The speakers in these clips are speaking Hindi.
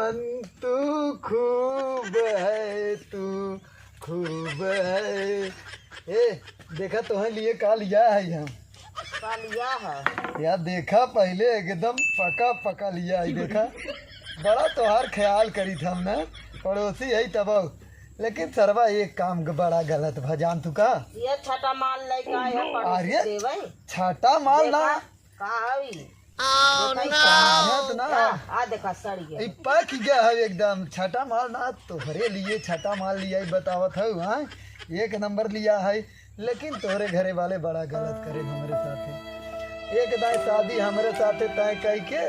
जान तू खूब है, तू खूब है। ए देखा तुम्हें लिए का लिया है हम का लिया है यार, देखा पहले एकदम पका पका लिया है। देखा बड़ा तोहार ख्याल करी था हमने, पड़ोसी है तब, लेकिन सरवा एक काम बड़ा गलत भजान तू का। ये छठा माल लेके आया पड़ोसी अरे देवे छाटा माल ना का हवी ना आ देखा सड़ गया ई पक गया है एकदम। छठा माल ना तोहरे लिए छठा माल लिया ही बतावत है। हाँ एक नंबर लिया है, लेकिन तोहरे घरे वाले बड़ा गलत करे हमारे साथे। एक दाई शादी हमारे साथे तय कई के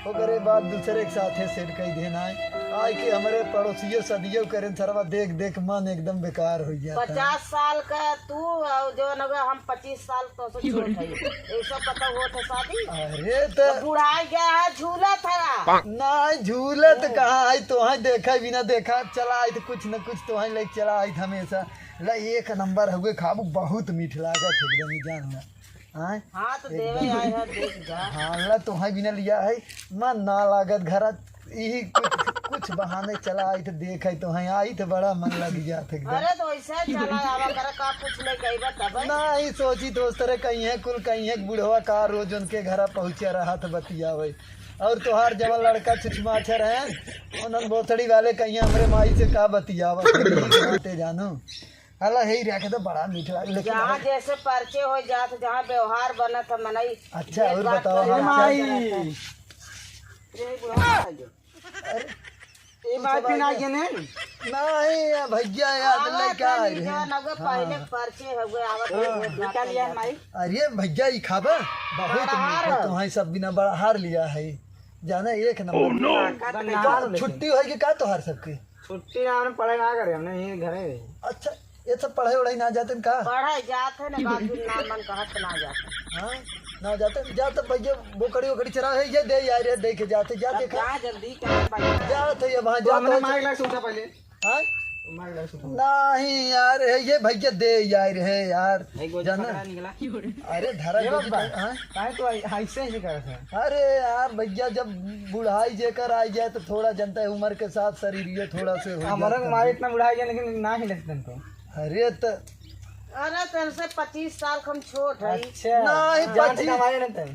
ओकरे बाद दूसरे के साथे सेट कई देना है। आई के हमारे पड़ोसियों सदियों करें सरवा, देख देख मन एकदम बेकार हो गया। 50 साल का तू और जो नगर हम 25 साल तो से छोट है ऐसा पता हुआ था शादी। अरे तो बुढ़ा गया है झूला था ना झूलत कहाँ आई, तो देखा बिना देखा चला आई, तो कुछ न कुछ तो लेके चला आई हमेशा। ला एक नंबर हुए खाबू, बहुत मीठ लागत एकदम ही जान। हाँ तो देवे आए है देख जा। हाँ ला तो बिना लिया है मन ना लागत घर, यही कुछ बहाने चला आई तो देख तो आई तो बड़ा मन लग गया था एकदम। अरे तो ऐसे चला आवा कर का कुछ नहीं कही तब नहीं सोची तो उस तरह कहीं है कुल कहीं है बुढ़वा का रोज उनके घर पहुँचे रहा था बतियावे। और तोहार जब लड़का छुछमाछर है उन्होंने बोथड़ी वाले कहीं हमारे माई से का बतियावा जानो। अला यही रखे तो बड़ा मीठ लगा, लेकिन जहाँ जैसे परिचय हो जात जहाँ व्यवहार बना था मनाई। अच्छा और बताओ नहीं भैया याद लेके आए पहले परिचय हो गए। अरे भैया ये खाबा बहुत मीठा, तुम्हारी सब बिना बड़ा हार लिया है जाना एक नंबर। छुट्टी होगी का तोहार सबकी? छुट्टी ना हमने पढ़ाई ना करे, हमने यही घरे। अच्छा ये सब पढ़ाई वढ़ाई ना जाते का? पढ़ाई जाते ना बाकी ना मन कहत ना जाते। हाँ ना जाते जाते भैया बोकड़ी वकड़ी चरा है ये दे यार ये देखे जाते जा देखा जा जल्दी कर जाते ये वहाँ हमने जाते। माइक लाइट उठा पहले। हाँ माइक लाइट उठा नहीं यार ये भैया दे यार है यार एक गोली जाना। पकड़ा निकला। अरे धरा ये गोली बात हाँ? काहे तो ऐसे ही कर रहा अरे यार भैया जब बुढ़ाई जेकर आ जाए तो थोड़ा जनता है उम्र के साथ शरीर ये थोड़ा से हो हमारा जाता माइक है। इतना बुढ़ा गया लेकिन ना ही लगता तो। अरे तो अरे तेरे से 25 साल हम छोट है। अच्छा नहीं, जान 25 हमारे ना तब।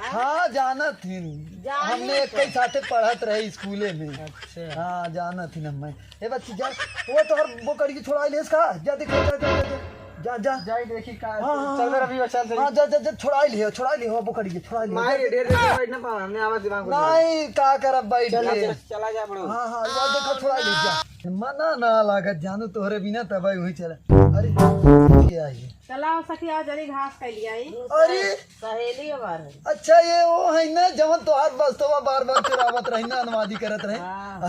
हाँ जाना थी जानी हमने एक ही साथे पढ़त रहे स्कूले में। अच्छा हाँ जाना थी ना मैं। ए बच्ची जा वो तो हर बोकड़ी की छोड़ा ले इसका जा देखो जा जा जाई देखी का हाँ, चल रहा अभी चल हाँ जा छोड़ा लियो बोकड़ी की छोड़ा लियो। माइक डेढ़ देर बैठ ना पाओ, हमने आवाज दिमाग में। नहीं का करब बैठ के। चला जा बड़ो। हाँ हाँ यार देखो छोड़ा ले जा मना ना लागत जानू तोहरे बिना तब वही चला। अरे क्या है चला सखी आओ जरी घास कर लिया अरे सहेली हमारे अच्छा ये वो है ना जवन तोहार बस्तवा बार बार चुरावत रही ना अनुवादी करत रहे।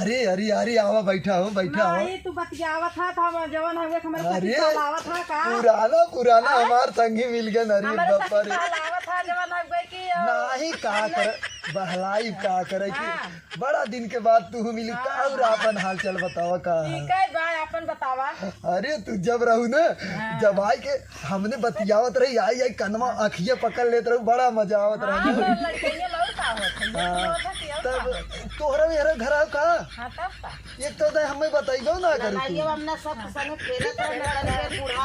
अरे अरे अरे आवा बैठा हो नहीं तू बतियावा था जवन हुए हमारे अरे लावा था का पुराना हमार संगी मिल गए अरे हमारे बापा रे लावा था जवन हुए की नहीं का कर बहलाई का करे कि बड़ा दिन के बाद तू मिली का और अपन हाल चल बतावा का। ठीक है भाई अपन बतावा। अरे तू जब रहू ना जब आई के हमने बतियावत रही आई आई कनमा अखिया पकड़ लेते रहू बड़ा मजा आवत रहा। लड़कियां लौट का तब तोहरा मेरा घर आओ का हां तब एक तो हमें बताइबो ना करू नहीं तू। हमने सब संग खेलत रहे बुढ़ा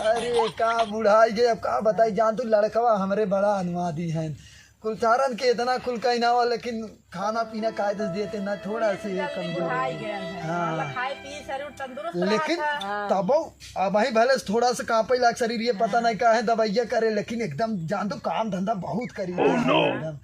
अरे का बुढ़ाई गए अब का बताई जान तू लड़कवा हमरे बड़ा अनुवादी है कुलचारन के इतना कुल कहीं ना हो, लेकिन खाना पीना कायदे देते ना थोड़ा से ये कमजोर खाई गए हाँ। खाई पी शरीर तंदुरुस्त लेकिन तब अब ही भले थोड़ा सा कांपे लाग शरीर ये पता नहीं का है दवाइया करे, लेकिन एकदम जान तो काम धंधा बहुत करी एकदम।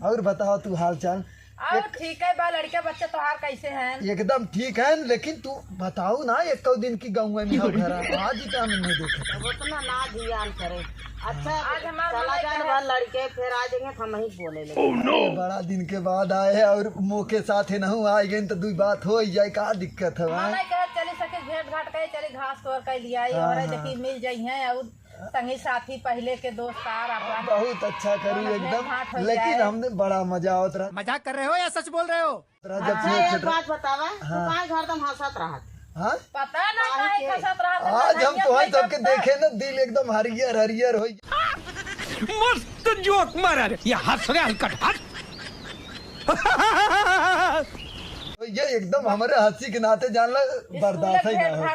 और बताओ तू हाल चाल? और ठीक है बा लड़के बच्चे तोहार कैसे हैं? एकदम ठीक है, लेकिन तू बताओ ना एक दिन की गाँव में घर आज ही तो हमने देखा उतना ना ध्यान करे। अच्छा आज हमारा चला जाए बाद लड़के फिर आ जाएंगे हम ही बोले लगे। बड़ा दिन के बाद आए हैं और मुँह के साथ न आए गए तो दुई बात हो ही जाए का दिक्कत है वहाँ? नहीं कहे चली सके भेंट घाट करे चली घास तोड़ कर लिया और देखी मिल जाई हैं और संगी साथी पहले के दोस्तार अपन बहुत अच्छा करी एकदम, लेकिन हमने बड़ा मजा आवत रहा। मजाक कर रहे हो या सच बोल रहे हो? अच्छा एक बात बतावा कहाँ घर तुम हंसत रहा? हाँ पता ना काहे कसत रहा आज हम तुम्हारे सबके देखे ना दिल एकदम हरियर हरियर हो। मस्त जोक मारा रे, ये हंस रहे हलकट हंस। ये एकदम हमारे हंसी के नाते जान ला बर्दाश्त ही ना हो।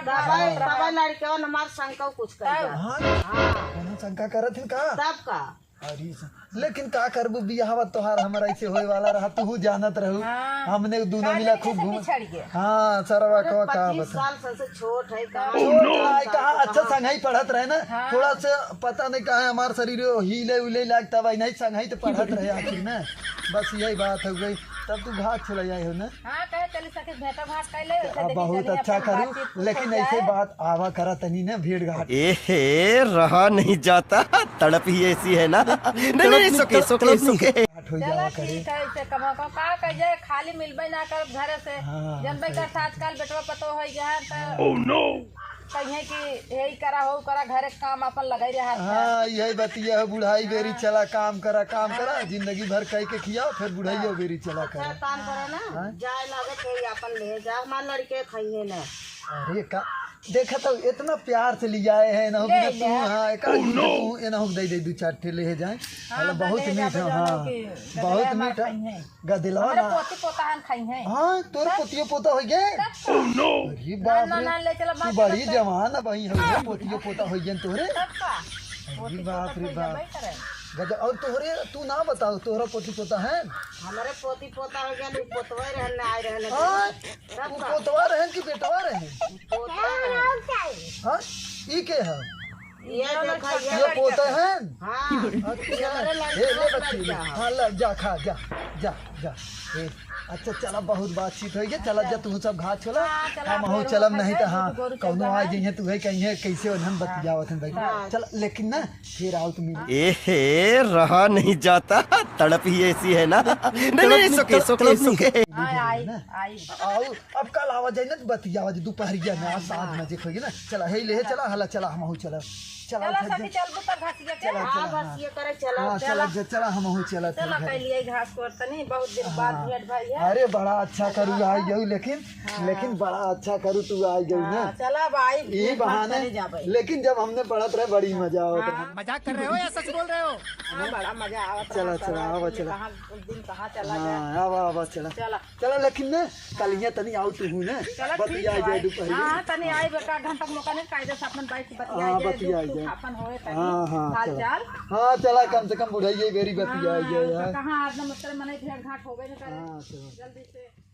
तब लड़के नमाज शंका कुछ कर हाँ हाँ कोनो शंका करत है का? तब का अरे लेकिन का करबू बियाह तोहार हमारा ऐसे होए वाला रहा तू जानत रहू। हाँ। हमने दोनों मिला खूब घूम। बिछड़ गए। हाँ सरवा का 25 बता साल से छोट है कहाँ कहा अच्छा संघाई पढ़त रहे ना। हाँ। थोड़ा सा पता नहीं कहा हमारे शरीर हिले उले लगता भाई नहीं संघाई तो पढ़त रहे आखिर ना। बस यही बात हो गई। तब तू घाट चले जाए हो ना। हाँ कहे चली सके भेंटा घाट कर ले बहुत अच्छा करू लेकिन ऐसे बात आवा करा तनी ना भीड़ घाट एहे रहा नहीं जाता, तड़प ही ऐसी है ना। नहीं नहीं सुके सुके सुके घाट हो चलो जावा करे। ठीक है ऐसे कमा का कह जाए खाली मिलबे ना कर घर से हाँ, जनबे कर आजकल बेटवा पतो हो गया तो कहिए कि यही करा हो करा घर के काम अपन लगाई रहा है। हाँ यही बतिया है बुढ़ाई बेरी चला काम करा जिंदगी भर कह के खियाओ फिर बुढ़ाइयो बेरी चला अच्छा करा। काम करे ना जाए लगे थे अपन ले जा हमारे लड़के खाइए ना अरे का देखा तो इतना प्यार से ले आए हैं ना ले तू। हाँ एक तू एना हो दे दे दू चार ठे ले जाए। हाँ, बहुत ले मीठा। जाबे हाँ जानो कि बहुत गदला मार मीठा खाई हैं। गदिलवा हमारे ना। पोती पोता हम खाई हैं। हाँ तोर पोतियो पोता हो गए। अरे बाप ना ना ले चला रे बात तू बड़ी जवान है भाई हो पोतियो पोता हो गए तोरे। तब का अरे बाप रे बाप भाई करे गजब। और तोहरे तू ना बताओ तोहरा पोती पोता है? हमारे पोती पोता हो गया पोतवे रहने आए रहने हाँ तब तू का पोतवा रहन कि बेटवा रहन? पोता है। हाँ ई के है? ये देखा ये पोता है? हाँ अच्छा ले बच्ची ले। हाँ ला जा खा जा जा जा। अच्छा चला बहुत बातचीत हो गई। चला जा तू सब घाट चला हाँ, चला, हम हो गोरू चलम खा नहीं जाए, तो हाँ गोरू कौनो चल आ जाए। जइहे तू है कहीं कैसे हम बतियावत हैं भाई। चल लेकिन ना फिर आओ तुम एहे रहा नहीं जाता, तड़प ही ऐसी है ना। नहीं नहीं सुके सुके सुके आई आई आई आओ अब कल आवा जाए ना बतियावा दोपहरिया में आज 7 बजे खोगी ना। चला हे ले चला हला चला हम हो चला चला चला उठ सखी जा। चल बुता घासिया के चला हाँ चला बस ये करे चला हाँ चला चला हम हो चला चला कह लिए घास को तनी बहुत दिन बाद भेंट भाई है। अरे बड़ा अच्छा करू आई जाऊ लेकिन बड़ा अच्छा करू तू आई जाऊ ना। हाँ, चला भाई ये बहाने लेकिन जब हमने पढ़त रहे बड़ी मजा आवत रहे। मजाक कर रहे हो या सच बोल रहे हो? हाँ, बड़ा मजा आवत चला, रहा, चला, आवा, चला। कहाँ दिन कहाँ चला गया। हाँ आवा चला चला चला लेकिन ना कल यहाँ तनी आओ तू हूँ ना चला ठीक बतिया है जाए भाई। दोपहरिया। हाँ तनी आई बेटा घंटा मौका नहीं कायदे से अपन बाइक हाँ, बतिया बतिया जाए जाए। अपन होए तनी हाँ हाँ हाल चला चाल हाँ चला कम से कम बुढ़ाइए बेरी बतिया जाए हाँ, यार। कहाँ आज नमस्ते मने भेंट घाट हो गई ना करे हाँ चला जल्दी से।